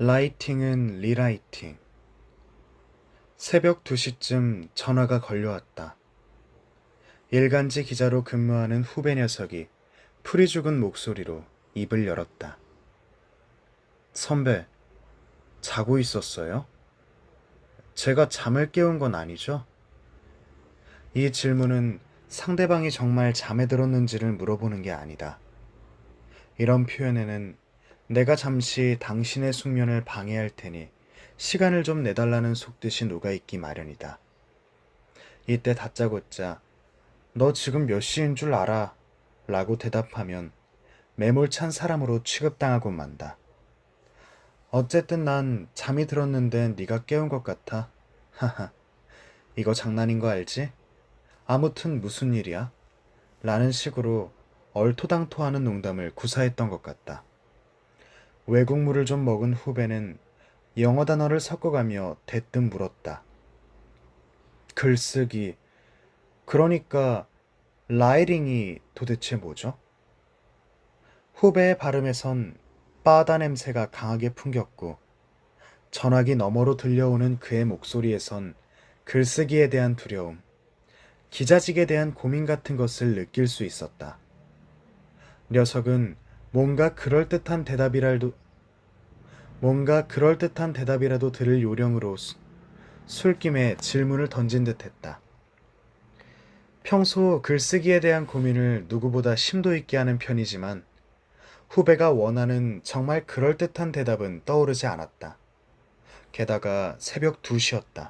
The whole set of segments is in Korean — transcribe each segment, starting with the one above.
라이팅은 리라이팅. 새벽 2시쯤 전화가 걸려왔다. 일간지 기자로 근무하는 후배 녀석이 풀이 죽은 목소리로 입을 열었다. 선배, 자고 있었어요? 제가 잠을 깨운 건 아니죠? 이 질문은 상대방이 정말 잠에 들었는지를 물어보는 게 아니다. 이런 표현에는 내가 잠시 당신의 숙면을 방해할 테니 시간을 좀 내달라는 속뜻이 녹아있기 마련이다. 이때 다짜고짜 너 지금 몇 시인 줄 알아? 라고 대답하면 매몰찬 사람으로 취급당하고 만다. 어쨌든 난 잠이 들었는데 네가 깨운 것 같아. 하하, 이거 장난인 거 알지? 아무튼 무슨 일이야? 라는 식으로 얼토당토하는 농담을 구사했던 것 같다. 외국물을 좀 먹은 후배는 영어 단어를 섞어가며 대뜸 물었다. 글쓰기, 그러니까 라이링이 도대체 뭐죠? 후배의 발음에선 바다 냄새가 강하게 풍겼고 전화기 너머로 들려오는 그의 목소리에선 글쓰기에 대한 두려움, 기자직에 대한 고민 같은 것을 느낄 수 있었다. 녀석은 뭔가 그럴듯한 대답이라도 들을 요령으로 술김에 질문을 던진 듯했다. 평소 글쓰기에 대한 고민을 누구보다 심도 있게 하는 편이지만 후배가 원하는 정말 그럴듯한 대답은 떠오르지 않았다. 게다가 새벽 2시였다.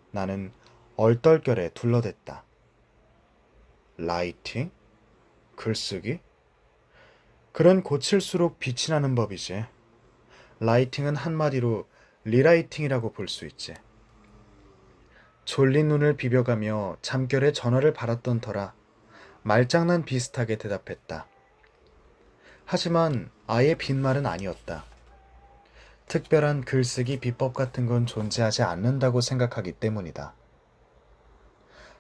나는 얼떨결에 둘러댔다. 라이팅? 글쓰기? 글은 고칠수록 빛이 나는 법이지. 라이팅은 한마디로 리라이팅이라고 볼 수 있지. 졸린 눈을 비벼가며 잠결에 전화를 받았던 터라 말장난 비슷하게 대답했다. 하지만 아예 빈말은 아니었다. 특별한 글쓰기 비법 같은 건 존재하지 않는다고 생각하기 때문이다.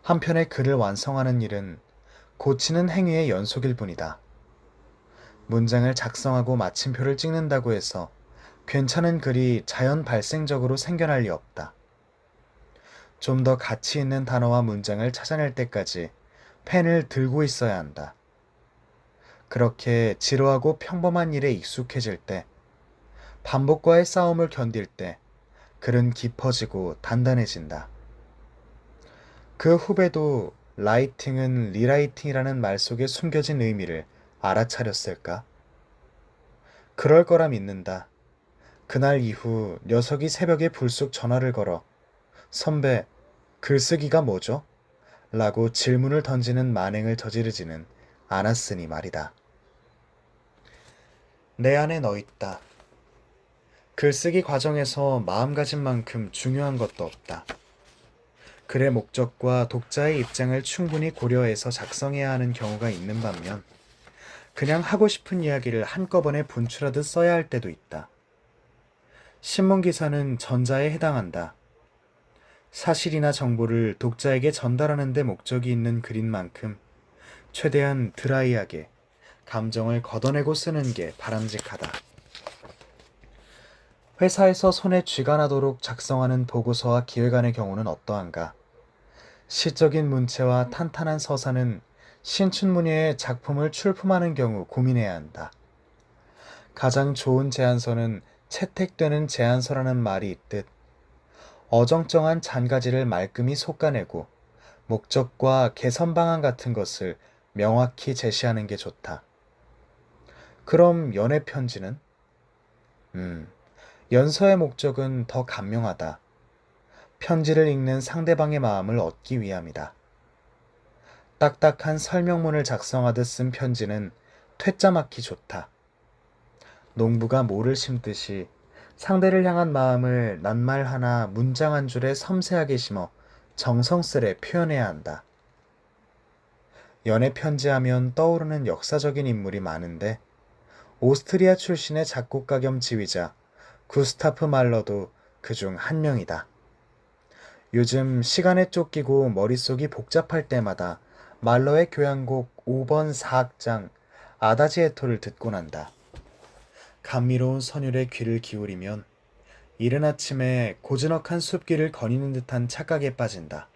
한편의 글을 완성하는 일은 고치는 행위의 연속일 뿐이다. 문장을 작성하고 마침표를 찍는다고 해서 괜찮은 글이 자연 발생적으로 생겨날 리 없다. 좀 더 가치 있는 단어와 문장을 찾아낼 때까지 펜을 들고 있어야 한다. 그렇게 지루하고 평범한 일에 익숙해질 때, 반복과의 싸움을 견딜 때, 글은 깊어지고 단단해진다. 그 후배도 라이팅은 리라이팅이라는 말 속에 숨겨진 의미를 알아차렸을까? 그럴 거라 믿는다. 그날 이후 녀석이 새벽에 불쑥 전화를 걸어 선배, 글쓰기가 뭐죠? 라고 질문을 던지는 만행을 저지르지는 않았으니 말이다. 내 안에 너 있다. 글쓰기 과정에서 마음가짐만큼 중요한 것도 없다. 글의 목적과 독자의 입장을 충분히 고려해서 작성해야 하는 경우가 있는 반면 그냥 하고 싶은 이야기를 한꺼번에 분출하듯 써야 할 때도 있다. 신문기사는 전자에 해당한다. 사실이나 정보를 독자에게 전달하는 데 목적이 있는 글인 만큼 최대한 드라이하게 감정을 걷어내고 쓰는 게 바람직하다. 회사에서 손에 쥐가 나도록 작성하는 보고서와 기획안의 경우는 어떠한가? 시적인 문체와 탄탄한 서사는 신춘문예의 작품을 출품하는 경우 고민해야 한다. 가장 좋은 제안서는 채택되는 제안서라는 말이 있듯 어정쩡한 잔가지를 말끔히 솎아내고 목적과 개선 방안 같은 것을 명확히 제시하는 게 좋다. 그럼 연애 편지는? 연서의 목적은 더 간명하다. 편지를 읽는 상대방의 마음을 얻기 위함이다. 딱딱한 설명문을 작성하듯 쓴 편지는 퇴짜 맞기 좋다. 농부가 모를 심듯이 상대를 향한 마음을 낱말 하나 문장 한 줄에 섬세하게 심어 정성스레 표현해야 한다. 연애 편지하면 떠오르는 역사적인 인물이 많은데 오스트리아 출신의 작곡가 겸 지휘자 구스타프 말러도 그중 한 명이다. 요즘 시간에 쫓기고 머릿속이 복잡할 때마다 말러의 교향곡 5번 4악장 아다지에토를 듣곤 한다. 감미로운 선율에 귀를 기울이면 이른 아침에 고즈넉한 숲길을 거니는 듯한 착각에 빠진다.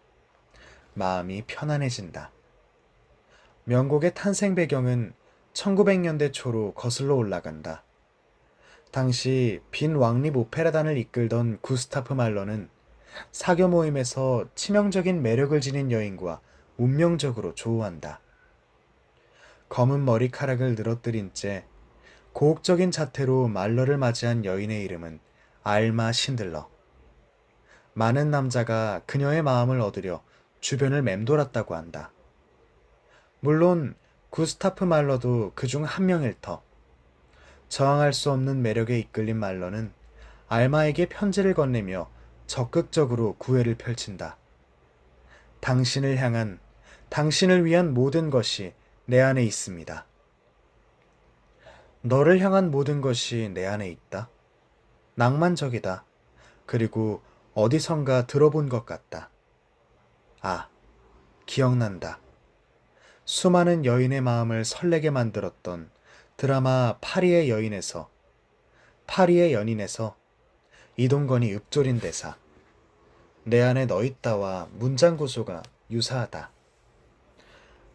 마음이 편안해진다. 명곡의 탄생 배경은 1900년대 초로 거슬러 올라간다. 당시 빈 왕립 오페라단을 이끌던 구스타프 말러는 사교 모임에서 치명적인 매력을 지닌 여인과 운명적으로 조우한다. 검은 머리카락을 늘어뜨린 채 고혹적인 자태로 말러를 맞이한 여인의 이름은 알마 신들러. 많은 남자가 그녀의 마음을 얻으려 주변을 맴돌았다고 한다. 물론 구스타프 말러도 그중 한 명일 터. 저항할 수 없는 매력에 이끌린 말러는 알마에게 편지를 건네며 적극적으로 구애를 펼친다. 당신을 향한, 당신을 위한 모든 것이 내 안에 있습니다. 너를 향한 모든 것이 내 안에 있다. 낭만적이다. 그리고 어디선가 들어본 것 같다. 아, 기억난다. 수많은 여인의 마음을 설레게 만들었던 드라마 파리의 연인에서 이동건이 읊조린 대사. 내 안에 너 있다와 문장 구조가 유사하다.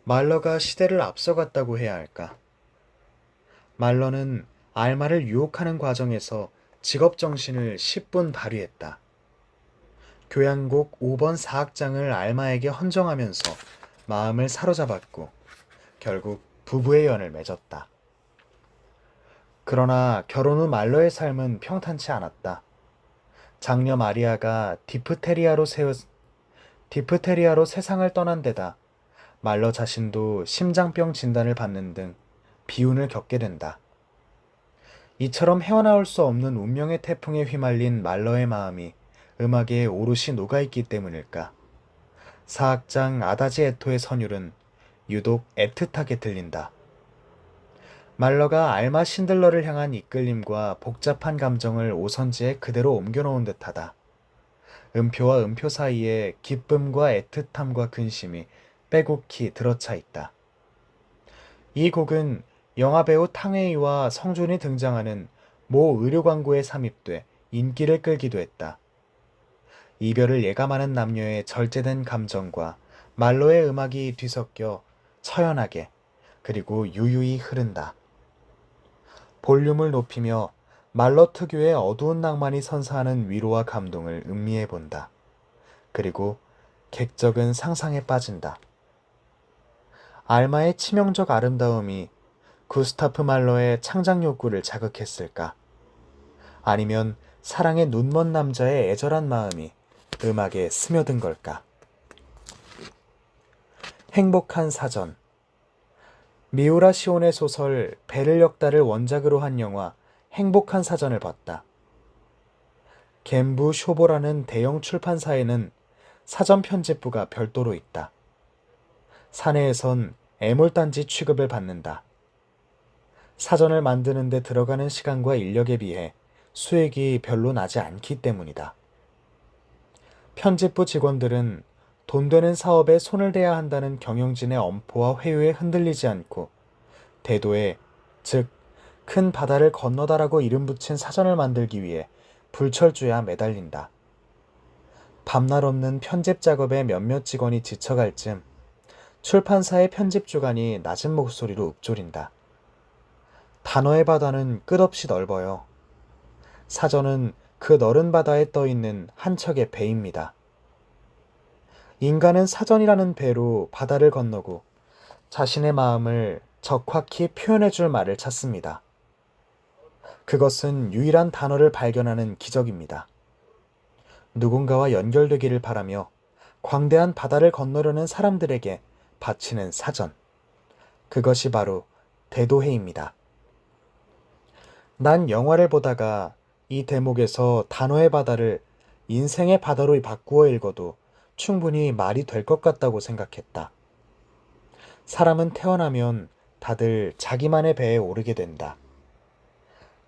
말러가 시대를 앞서갔다고 해야 할까? 말러는 알마를 유혹하는 과정에서 직업정신을 10분 발휘했다. 교향곡 5번 사악장을 알마에게 헌정하면서 마음을 사로잡았고 결국 부부의 연을 맺었다. 그러나 결혼 후 말러의 삶은 평탄치 않았다. 장녀 마리아가 디프테리아로 세상을 떠난 데다 말러 자신도 심장병 진단을 받는 등 비운을 겪게 된다. 이처럼 헤어나올 수 없는 운명의 태풍에 휘말린 말러의 마음이 음악에 오롯이 녹아있기 때문일까. 사악장 아다지에토의 선율은 유독 애틋하게 들린다. 말러가 알마 신들러를 향한 이끌림과 복잡한 감정을 오선지에 그대로 옮겨놓은 듯하다. 음표와 음표 사이에 기쁨과 애틋함과 근심이 빼곡히 들어차 있다. 이 곡은 영화배우 탕웨이와 성준이 등장하는 모 의료 광고에 삽입돼 인기를 끌기도 했다. 이별을 예감하는 남녀의 절제된 감정과 말러의 음악이 뒤섞여 처연하게 그리고 유유히 흐른다. 볼륨을 높이며 말러 특유의 어두운 낭만이 선사하는 위로와 감동을 음미해 본다. 그리고 객적은 상상에 빠진다. 알마의 치명적 아름다움이 구스타프 말러의 창작 욕구를 자극했을까? 아니면 사랑의 눈먼 남자의 애절한 마음이 음악에 스며든 걸까? 행복한 사전. 미우라 시온의 소설 배를 역다를 원작으로 한 영화 행복한 사전을 봤다. 겐부 쇼보라는 대형 출판사에는 사전 편집부가 별도로 있다. 사내에선 애물단지 취급을 받는다. 사전을 만드는 데 들어가는 시간과 인력에 비해 수익이 별로 나지 않기 때문이다. 편집부 직원들은 돈 되는 사업에 손을 대야 한다는 경영진의 엄포와 회유에 흔들리지 않고 대도에, 즉 큰 바다를 건너다라고 이름 붙인 사전을 만들기 위해 불철주야 매달린다. 밤낮 없는 편집 작업에 몇몇 직원이 지쳐갈 즈음 출판사의 편집 주간이 낮은 목소리로 읊조린다. 단어의 바다는 끝없이 넓어요. 사전은 그 넓은 바다에 떠있는 한 척의 배입니다. 인간은 사전이라는 배로 바다를 건너고 자신의 마음을 적확히 표현해 줄 말을 찾습니다. 그것은 유일한 단어를 발견하는 기적입니다. 누군가와 연결되기를 바라며 광대한 바다를 건너려는 사람들에게 바치는 사전. 그것이 바로 대도해입니다. 난 영화를 보다가 이 대목에서 단어의 바다를 인생의 바다로 바꾸어 읽어도 충분히 말이 될 것 같다고 생각했다. 사람은 태어나면 다들 자기만의 배에 오르게 된다.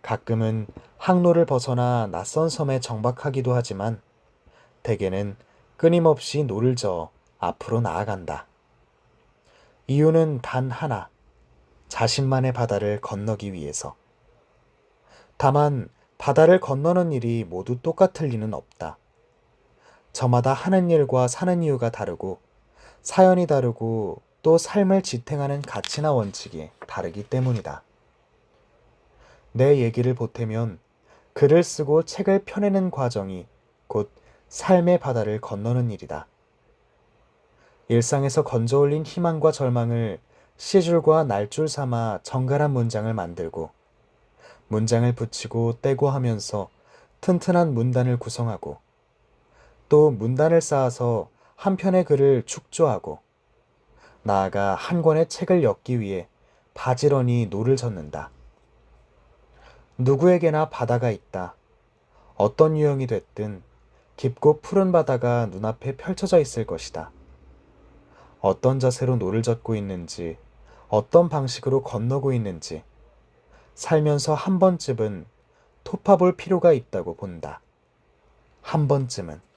가끔은 항로를 벗어나 낯선 섬에 정박하기도 하지만 대개는 끊임없이 노를 저어 앞으로 나아간다. 이유는 단 하나, 자신만의 바다를 건너기 위해서. 다만 바다를 건너는 일이 모두 똑같을 리는 없다. 저마다 하는 일과 사는 이유가 다르고 사연이 다르고 또 삶을 지탱하는 가치나 원칙이 다르기 때문이다. 내 얘기를 보태면 글을 쓰고 책을 펴내는 과정이 곧 삶의 바다를 건너는 일이다. 일상에서 건져 올린 희망과 절망을 시줄과 날줄 삼아 정갈한 문장을 만들고 문장을 붙이고 떼고 하면서 튼튼한 문단을 구성하고 또 문단을 쌓아서 한 편의 글을 축조하고 나아가 한 권의 책을 엮기 위해 바지런히 노를 젓는다. 누구에게나 바다가 있다. 어떤 유형이 됐든 깊고 푸른 바다가 눈앞에 펼쳐져 있을 것이다. 어떤 자세로 노를 젓고 있는지, 어떤 방식으로 건너고 있는지 살면서 한 번쯤은 토파볼 필요가 있다고 본다. 한 번쯤은.